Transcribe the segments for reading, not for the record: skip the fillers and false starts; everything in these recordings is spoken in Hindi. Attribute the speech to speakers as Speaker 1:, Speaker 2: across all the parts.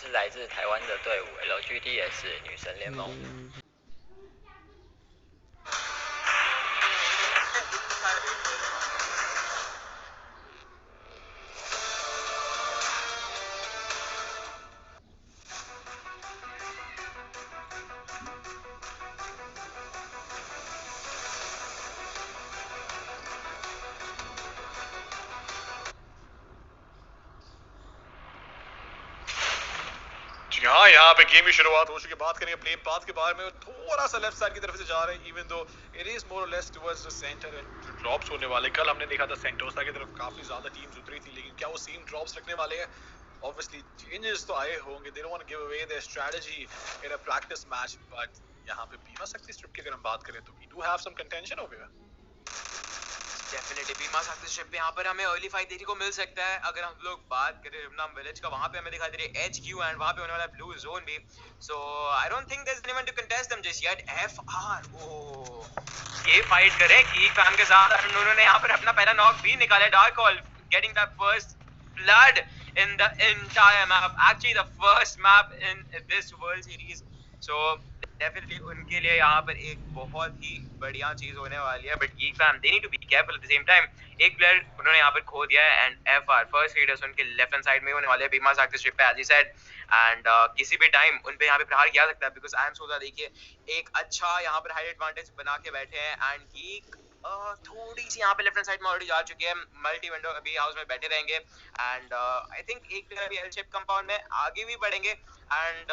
Speaker 1: 是来自台湾的队伍 LGD 也是女神联盟。
Speaker 2: हाँ, यहाँ पे गेम की शुरुआत हो चुकी है। बात करेंगे प्ले पाथ के बारे में, थोड़ा सा लेफ्ट साइड की तरफ से जा रहे हैं, even though it is more और less towards the centre and drops होने वाले। कल हमने देखा था सेंटोसा की तरफ काफी ज्यादा टीम्स उतरी थी, लेकिन क्या वो सेम ड्रॉप्स रखने वाले हैं? ऑब्वियसली चेंजेस तो आए होंगे, they don't want to give away their strategy in a practice match, but यहाँ पे बीमा शक्ति स्ट्रिप की अगर हम बात करें तो we do have some contention over here.
Speaker 3: Definitely बीमा शक्ति स्ट्रिप पे यहाँ पर हमें अर्ली फाइट देखने को मिल सकता है। अगर हम लोग बात करें रिमनाम विलेज का, वहाँ पे हमें दिखाई दे रही है HQ एंड वहाँ पे होने वाला ब्लू जोन भी। So I don't think there is anyone to contest them just yet. FR ये फाइट करे की फैम के साथ, उन्होंने यहाँ पर अपना पहला नॉक भी निकाला। Dark hall getting the first blood in the entire map, actually the first map in this world series. So definitely उनके लिए यहाँ पर एक बहुत ही बढ़िया चीज होने वाली है, but Geek fam they need to be careful at the same time। एक प्लेयर उन्होंने यहाँ पर खो दिया है एंड FR फर्स्ट रीडर्स उनके लेफ्ट हैंड साइड में होने वाले बीमा शक्ति स्ट्रिप पे एज ही सेड, एंड किसी भी टाइम उन पे यहाँ पे प्रहार किया सकता है बिकॉज आई एम सोचा देखिए एक अच्छा यहाँ पर हाइड एडवांटेज बना के बैठे हैं एंड Geek थोड़ी सी यहाँ पे लेफ्ट हैंड साइड में ऑलरेडी जा चुकी है। मल्टी विंडो अभी हाउस में बैठे रहेंगे एंड आई थिंक एक प्लेयर अभी एल शेप कंपाउंड में आगे भी बढ़ेंगे एंड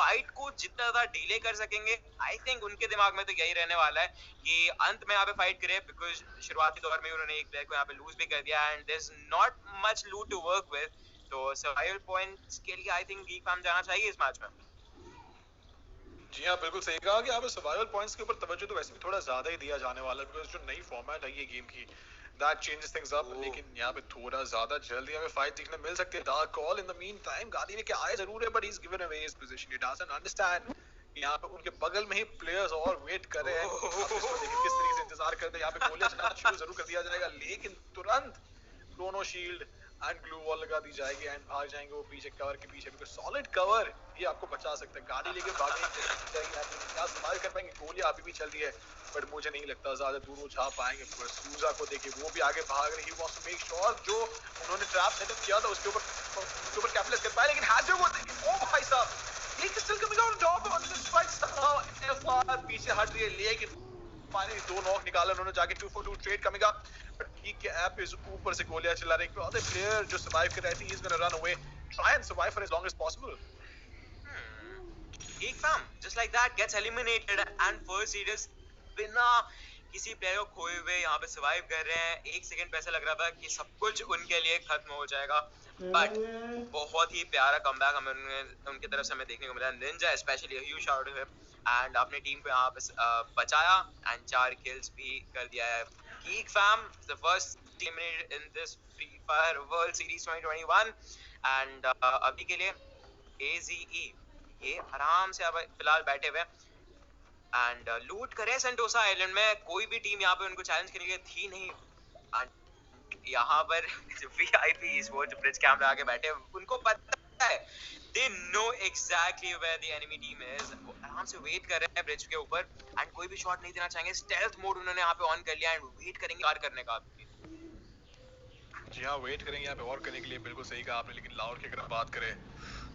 Speaker 3: फाइट को जितना ज्यादा डिले कर सकेंगे आई थिंक उनके दिमाग में तो यही रहने वाला है कि अंत में यहाँ पे फाइट करे, बिकॉज शुरुआती दौर में उन्होंने एक प्लेयर को यहाँ पे लूज भी कर दिया and there is not much loot to work with. तो सर्वाइवल पॉइंट्स के लिए आई थिंक गीक फैम जाना चाहिए इस मैच में।
Speaker 2: जी हाँ, बिल्कुल सही कहा कि यहाँ पे सर्वाइवल पॉइंट्स के ऊपर तवज्जो तो वैसे भी थोड़ा ज्यादा ही दिया जाने वाला है, बिकॉज जो नई फॉर्मेट है ये गेम की दैट चेंजेस थिंग्स अप, लेकिन यहाँ पे थोड़ा ज्यादा जल्दी हमें फाइट देखने मिल सकती है। Dark call in the mean time गाड़ी लेके आए जरूर है, but he is given away his position, he doesn't understand यहाँ पे उनके बगल में ही प्लेयर्स और वेट कर रहे हैं। अब इसको देखिए किस तरीके से इंतजार करते हैं, यहाँ पे गोलियां चलाना शुरू जरूर कर दिया जाएगा, लेकिन तुरंत Chrono shield and glue wall लगा दी जाएगी एंड भाग जाएंगे वो पीछे कवर के पीछे, बिकॉज सॉलिड कवर ये आपको बचा सकता है। गाड़ी लेके भागने की कोशिश जाएगी, आप क्या सर्वाइव कर पाएंगे? गोलियां अभी भी चल रही है, बट मुझे नहीं लगता ज्यादा दूर वो जा पाएंगे। सूजा को देखे वो भी आगे भाग रही है, वांट्स टू मेक श्योर जो उन्होंने ट्रैप सेटअप किया था उसके ऊपर कैप्चर कर पाए, लेकिन हैजो वो ओ भाई साहब ये still coming out top on this fight somehow पीछे हट रही है, लेकिन फाइनली दो नॉक निकाला उन्होंने जाके 2-for-2 trade coming up, but Geek के ऐप पे ऊपर से गोलियां चला रहे हैं। अदर प्लेयर जो सर्वाइव कर रहे थे, he is gonna run away, try and survive for as long as possible.
Speaker 3: Geek fam just like that gets eliminated and first seeders बिना किसी प्लेयर को खोए हुए यहाँ पे सर्वाइव कर रहे हैं। एक सेकंड पे ऐसा लग रहा था कि सब कुछ उनके लिए खत्म हो जाएगा, बट बहुत ही प्यारा कमबैक हमें उनकी तरफ से हमें देखने को मिला। Ninja specially huge shout to him and अपनी टीम को यहाँ पे बचाया एंड 4 किल्स भी कर दिया है। Geek fam the first team in this Free Fire World Series 2021 and अभी के लिए AZE ये आराम से अब फिलहाल बैठे हुए एंड लूट करे सेंटोसा आइलैंड में। कोई भी टीम यहाँ पे उनको चैलेंज करने के लिए थी नहीं, यहाँ पर VIP स्पोर्ट्स ब्रिज कैमरा आके बैठे, उनको पता है they know exactly where the enemy team is। वो आराम से वेट कर रहे हैं ब्रिज के ऊपर एंड कोई भी शॉट नहीं देना चाहेंगे। स्टेल्थ मोड उन्होंने यहाँ पे ऑन कर लिया एंड वेट करेंगे कार करने का।
Speaker 2: जी हाँ, वेट करेंगे यहाँ पे और करने के लिए, बिल्कुल सही कहा आपने। लेकिन लाउड की अगर बात करें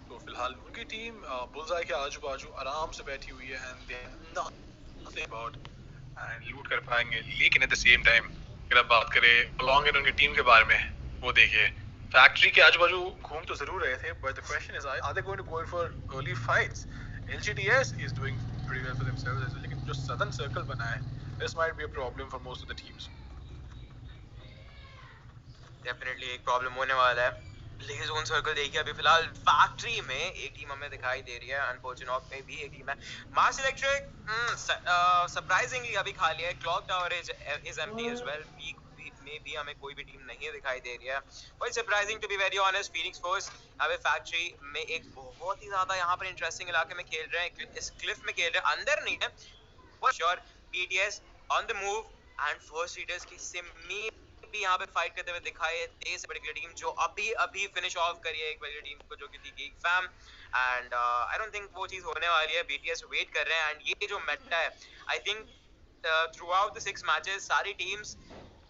Speaker 2: तो फिलहाल उनकी टीम बुलजाई के आजू बाजू आराम से बैठी हुई है and they nothing about and लूट कर पाएंगे। लेकिन एट द सेम टाइम अगर आप बात करें अलॉन्ग इन उनकी टीम के बारे में, वो देखिए फैक्ट्री के आजू बाजू घूम तो जरूर रहे थे, but the question is are they going to go for early fights? LGDS is doing pretty well for themselves, लेकिन जो सदर्न सर्कल बना है this might be a problem for most of the teams.
Speaker 3: Definitely एक प्रॉब्लम होने वाला है। प्ले जोन सर्कल देखिए अभी फिलहाल फैक्ट्री में एक टीम हमें दिखाई दे रही है, अनफॉर्चुनेट में भी एक टीम है। मार्स इलेक्ट्रिक सरप्राइजिंगली अभी खाली है। Clock tower is empty as well. Peak में भी हमें कोई भी टीम नहीं दिखाई दे रही है, but surprising to be very honest. Phoenix Force अभी फैक्ट्री में एक बहुत ही ज्यादा यहाँ पर इंटरेस्टिंग इलाके में खेल रहे हैं, इस क्लिफ में खेल रहे हैं, अंदर नहीं है for sure. BTS on the move and first readers की सेमी भी यहाँ पे फाइट करते हुए दिखाई दे इस पर्टिकुलर टीम जो अभी अभी फिनिश ऑफ करी है एक पर्टिकुलर टीम को जो कि थी geek fam and I don't think वो चीज होने वाली है बीटीएस वेट कर रहे हैं एंड ये जो मेटा है I think through out the 6 matches सारी teams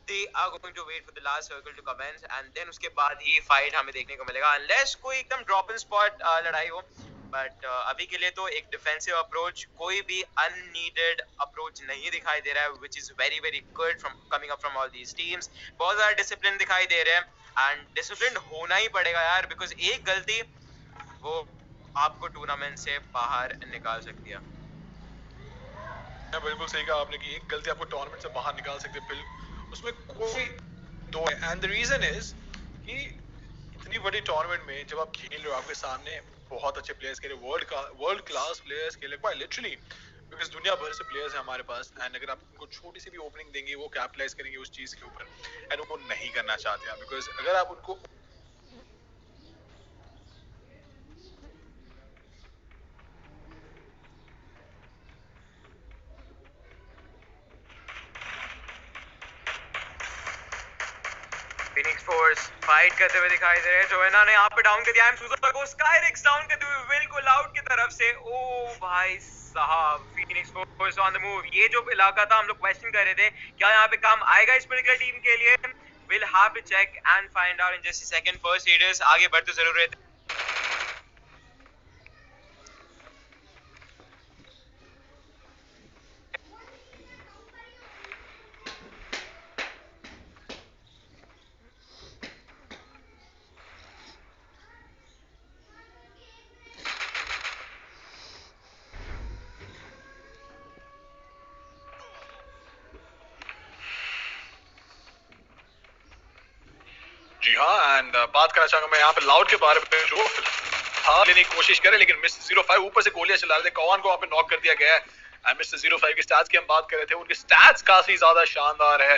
Speaker 3: they are going to wait for the last circle to commence and then उसके बाद ही फाइट हमें देखने को मिलेगा unless कोई एकदम ड्रॉप इन स्पॉट लड़ाई हो बट अभी के लिए तो एक डिफेंसिव अप्रोच कोई भी अननीडेड अप्रोच नहीं दिखाई दे रहा है which is very very good from coming up from all these teams बहुत ज़्यादा डिसिप्लिन दिखाई दे रहे हैं एंड डिसिप्लिन होना ही पड़ेगा यार बिकॉज एक गलती वो आपको टूर्नामेंट से बाहर निकाल सकती है
Speaker 2: बिल्कुल सही कहा आपने कि एक गलती आपको टूर्नामेंट से बाहर निकाल सकती है उसमें कोई दो एंड द रीजन इज कि इतनी बड़ी टूर्नामेंट में जब आप खेल रहे हो आपके सामने बहुत अच्छे प्लेयर्स खेल रहे वर्ल्ड क्लास प्लेयर्स खेल रहे लिटरली बिकॉज दुनिया भर से प्लेयर्स हैं हमारे पास एंड अगर आप उनको छोटी सी भी ओपनिंग देंगे वो कैपिटलाइज करेंगे उस चीज के ऊपर एंड वो नहीं करना चाहते हैं बिकॉज अगर आप उनको
Speaker 3: फिनिक्स फोर्स फाइट करते हुए दिखाई दे रहे हैं जोएना ने यहाँ पे डाउन कर दिया एम सुजर को स्काईरिक्स डाउन करते हुए विल को लाउड की तरफ से ओ भाई साहब Phoenix force on the move ये जो इलाका था हम लोग क्वेश्चन कर रहे थे क्या यहाँ पे काम आएगा इस पर्टिकुलर टीम के लिए will have to check and find out in just a second first एडर्स आगे बढ़ते जरूर रहते
Speaker 2: जी हाँ एंड बात करना चाहूंगा मैं यहाँ पे लाउड के बारे में जो हाँ लेने की कोशिश करे लेकिन मिस्टर 05 ऊपर से गोलियां चला रहे थे कौन को वहाँ पे नॉक कर दिया गया है एंड मिस्टर 05 के स्टैट्स की हम बात कर रहे थे उनके स्टैट्स काफी ज्यादा शानदार है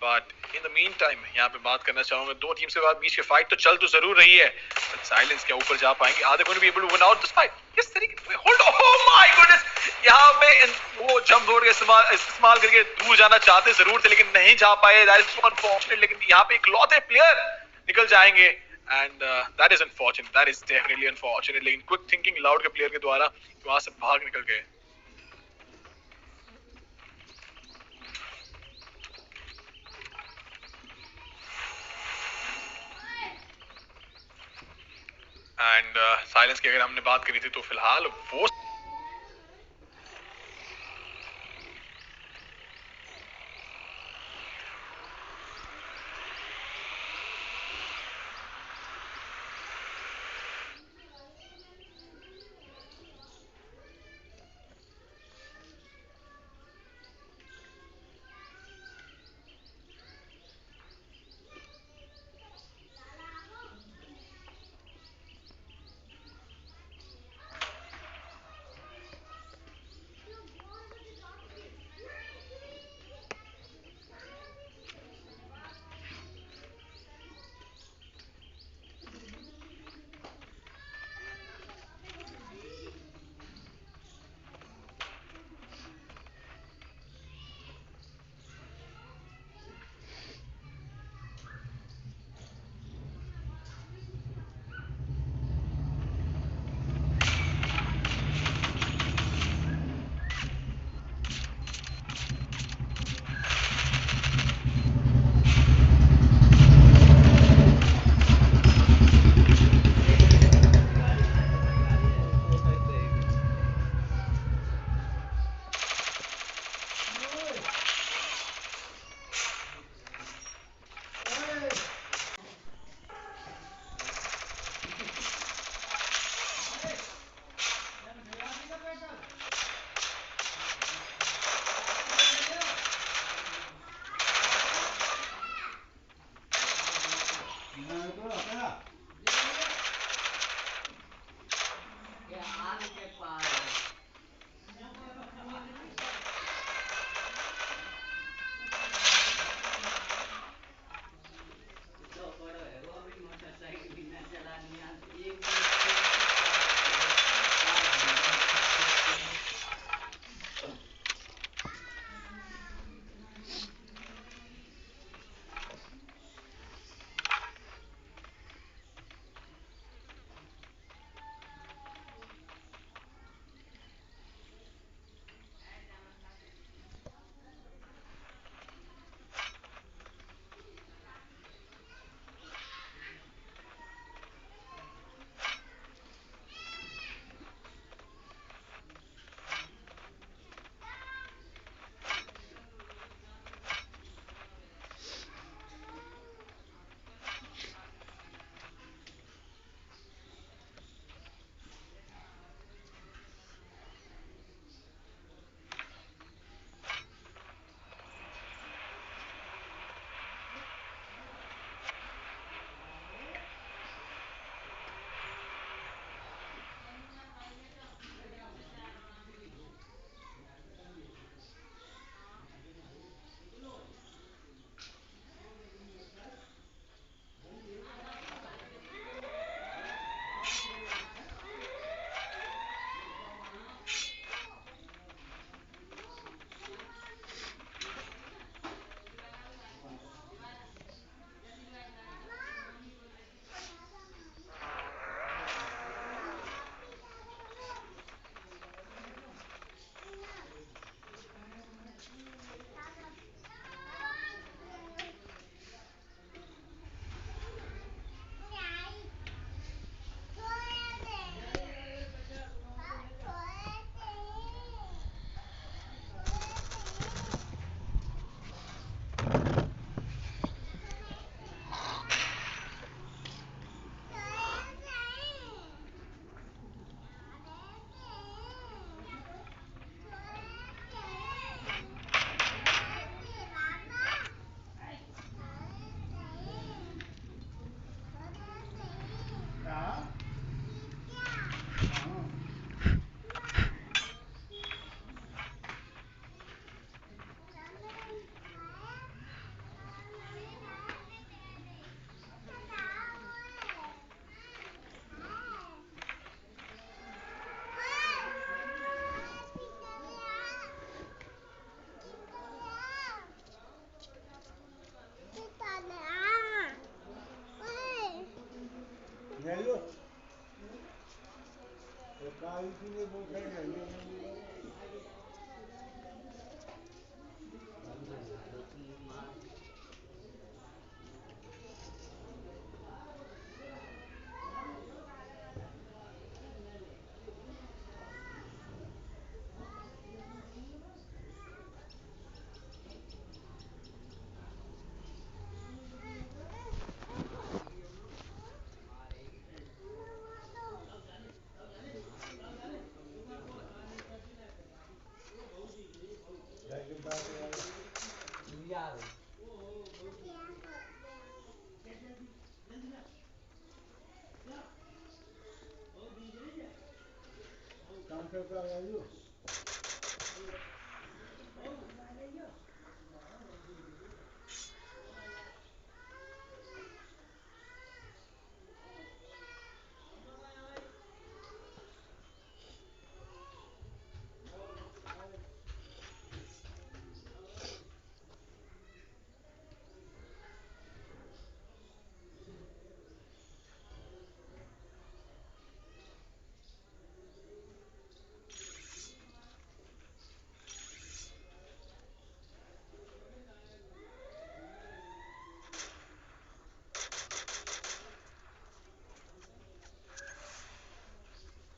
Speaker 2: but in the mean time यहाँ पे बात करना चाहूंगा दो टीम्स के बाद बीच की फाइट तो चल तो जरूर रही है बट साइलेंस क्या ऊपर जा पाएंगे आधे going to be able to win out this fight किस तरीके होल्ड ओह माय गुडनेस यहाँ पे वो जंप रोड का इस्तेमाल करके दूर जाना चाहते जरूर थे लेकिन नहीं जा पाए दैट इज अनफॉर्चुनेट लेकिन यहाँ पे इकलौते प्लेयर निकल जाएंगे and that is unfortunate that is definitely unfortunate लेकिन क्विक थिंकिंग लाउड के प्लेयर के द्वारा वहां से भाग निकल गए एंड साइलेंस की अगर हमने बात करी थी तो फिलहाल वो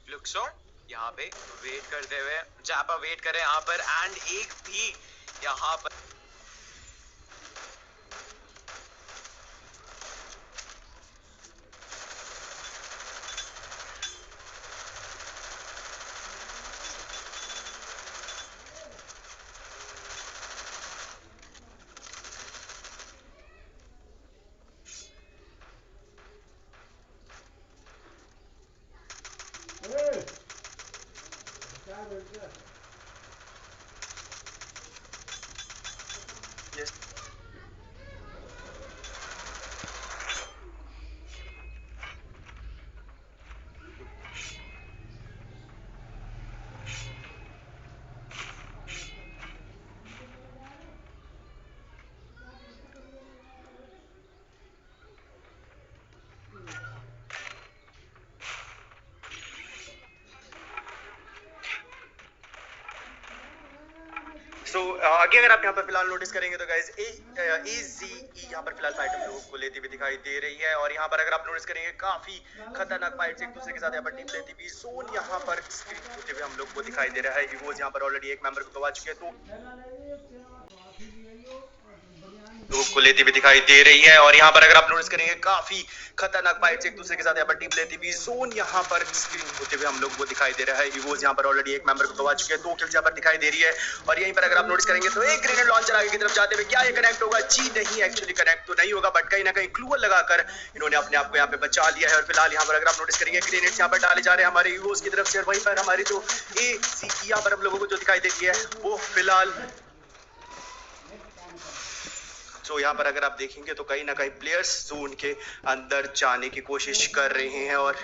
Speaker 3: लुक्सो यहाँ पे वेट करते हुए, जापा वेट करे यहाँ पर, एंड एक भी यहाँ पर आगे अगर आप यहाँ पर फिलहाल नोटिस करेंगे तो गाइज AZE यहाँ पर फिलहाल फाइट हम लोगों को लेती हुई दिखाई दे रही है, और यहाँ पर अगर आप नोटिस करेंगे काफी खतरनाक फाइट्स एक दूसरे के साथ यहाँ पर टीम लेती हुई जोन यहाँ पर स्क्रीन होते हुए हम लोग को दिखाई दे रहा है। हीरोज यहाँ पर ऑलरेडी एक मेंबर को गवा चुके हैं, तो लोग को लेती हुई दिखाई दे रही है, और यहाँ पर अगर आप नोटिस करेंगे काफी खतरनाक फाइट्स एक दूसरे के साथ यहाँ पर टीम लेती हुई जोन यहाँ पर स्क्रीन होते हुए हम लोग को दिखाई दे रहा है। हीरोज यहाँ पर ऑलरेडी एक मेंबर को गवा चुके हैं, 2 किल्स यहाँ पर दिखाई दे रही है, और यहीं पर अगर आप नोटिस करेंगे तो एक ग्रेनेड लॉन्चर आगे की तरफ जाते हुए क्या ये कनेक्ट होगा? जी नहीं, एक्चुअली कनेक्ट तो नहीं होगा, बट कहीं ना कहीं क्लूअर लगाकर इन्होंने अपने आप को यहाँ पे बचा लिया है। और फिलहाल यहाँ पर अगर आप नोटिस करेंगे ग्रेनेड्स यहाँ पर डाले जा रहे हैं हमारे हीरोज की तरफ से, और वहीं पर हमारी जो AZE यहाँ पर हम लोगों को जो दिखाई देती है वो फिलहाल तो यहाँ पर अगर आप देखेंगे तो कहीं ना कहीं प्लेयर्स जोन के अंदर जाने की कोशिश कर रहे हैं, और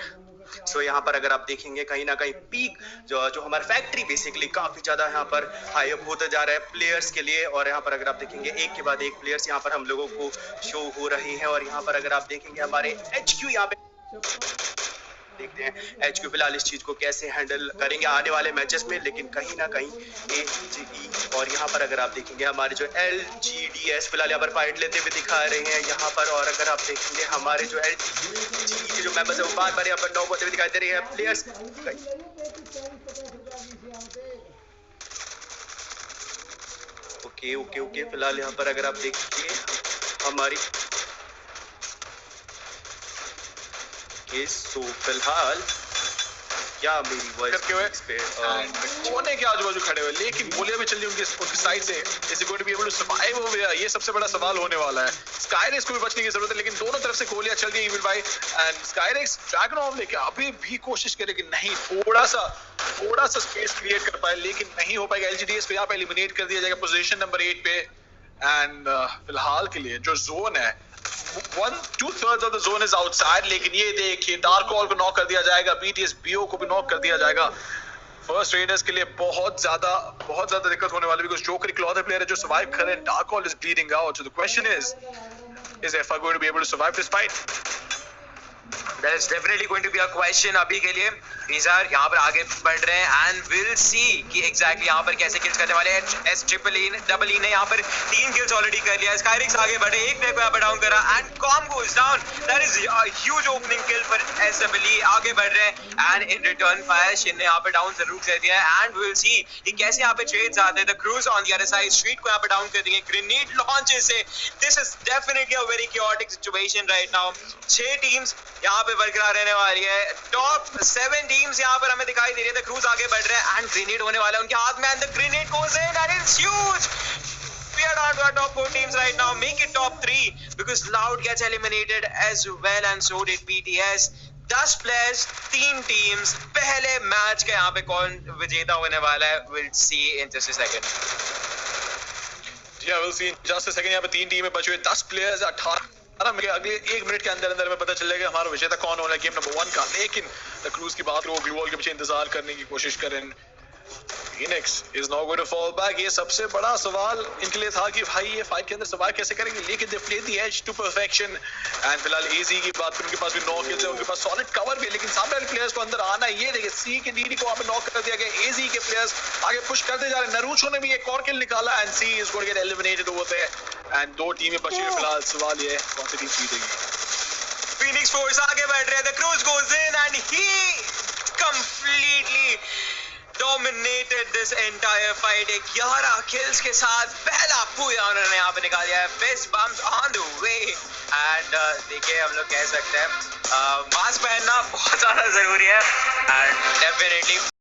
Speaker 3: यहाँ पर अगर आप देखेंगे कहीं ना कहीं पीक जो हमारा फैक्ट्री बेसिकली काफी ज्यादा यहाँ पर हाई अप होता जा रहा है प्लेयर्स के लिए, और यहाँ पर अगर आप देखेंगे एक के बाद एक प्लेयर्स यहाँ पर हम लोगों को शो हो रहे हैं, और यहाँ पर अगर आप देखेंगे हमारे HQ यहाँ पे देखते हैं HQ फिलहाल इस चीज को कैसे हैंडल करेंगे आने वाले मैचेस में, लेकिन कहीं ना कहीं AZE और यहाँ पर अगर आप देखेंगे हमारे जो LGDS फिलहाल यहाँ पर फाइट लेते हुए दिखा रहे हैं यहाँ पर, और अगर आप देखेंगे हमारे जो LGE के जो मेंबर्स है वो बार बार यहाँ पर नॉक होते हुए दिखाई दे रहे हैं प्लेयर्स। ओके फिलहाल यहाँ पर अगर आप देखेंगे हमारी सो फिलहाल क्या मेरी वॉइस
Speaker 2: कोने के आजू बाजू खड़े हुए, लेकिन गोलियां भी चल रही उनकी साइड से, is going to be able to survive over here? ये सबसे बड़ा सवाल होने वाला है। स्काईरेक्स को भी बचने की जरूरत है, लेकिन दोनों तरफ से गोलियां चल रही है इविल भाई, एंड स्काईरेक्स ड्रैगनऑफ लेके अभी भी कोशिश करे कि नहीं थोड़ा सा स्पेस क्रिएट कर पाए, लेकिन नहीं हो पाएगा। LGDS को यहाँ पे एलिमिनेट कर दिया जाएगा पोजीशन नंबर 8 पे, एंड फिलहाल के लिए जो जोन है 1/2 of the zone is outside, लेकिन ये देखिए डार्क कॉल को नॉक कर दिया जाएगा, BTS BO को भी नॉक कर दिया जाएगा। फर्स्ट रेडर्स के लिए बहुत ज्यादा दिक्कत होने वाली है, बिकॉज़ जोकर इकलौते प्लेयर है जो सर्वाइव कर रहे हैं। Dark call is bleeding out, so the question is FR going to be able to survive this fight?
Speaker 3: That is definitely going to be a question अभी के लिए. Nizar यहाँ पर आगे बढ़ रहे हैं and we'll see कि exactly यहाँ पर कैसे kills करने वाले हैं. S ने यहाँ पर 3 kills already कर लिया. Skyrix आगे बढ़े, एक player को यहाँ पर डाउन करा and Com goes down. That is a huge opening kill for SEE. आगे बढ़ रहे हैं and in return fire Shin ने यहाँ पर डाउन जरूर कर दिया है and we'll see कि कैसे यहाँ पे trades आते हैं. The Cruise on the other side Street को यहाँ पर डाउन कर देंगे grenade launches से. This is definitely a very chaotic situation right now. 6 teams यहाँ पे बरकरार रहने वाली है. टॉप 7 टीम्स यहाँ पर हमें दिखाई दे रही है. द क्रूज आगे बढ़ रहे हैं एंड ग्रेनेड होने वाला है उनके हाथ में and the grenade goes in and it's huge. We are down to our top 4 teams right now. Make it top 3 because Loud gets eliminated as well and so did BTS. 10 players, 3 teams. पहले मैच का यहाँ पे कौन विजेता होने वाला है we'll see in just a second.
Speaker 2: Yeah, we'll see in just a second. यहाँ पे 3 टीमें बची हुई, 10 players, 18 अगले 1 मिनट के अंदर में पता चलेगा हमारा विजेता कौन होना है गेम नंबर 1 का. लेकिन द क्रूज की बात करो, ग्लू वॉल के पीछे इंतजार करने की कोशिश करें. Phoenix is now going to fall back. ये सबसे बड़ा सवाल इनके लिए था कि भाई ये फाइट के अंदर सर्वाइव कैसे करेंगे. लेकिन they played the edge to perfection. And फिलहाल AZ की बात करें, उनके पास भी 9 kills है, उनके पास सॉलिड कवर भी है, लेकिन सामने वाले प्लेयर्स को अंदर आना है. ये देखिए C के DD को वहाँ पे नॉक कर दिया गया. AZ के प्लेयर्स आगे पुश करते जा रहे हैं. नरूचो ने भी एक और किल निकाला and C is going to get eliminated over there. And 2 टीमें बची हैं फिलहाल. सवाल ये है कौन सी टीम जीतेगी.
Speaker 3: Phoenix Force आगे बढ़ रहे हैं. The Cruise goes in and he completely dominated this entire fight. 11 kills के साथ पहला पूरा उन्होंने यहाँ पे निकाल दिया है. Fist bumps on the way and देखिए हम लोग कह सकते हैं मास्क पहनना बहुत ज़्यादा ज़रूरी है and definitely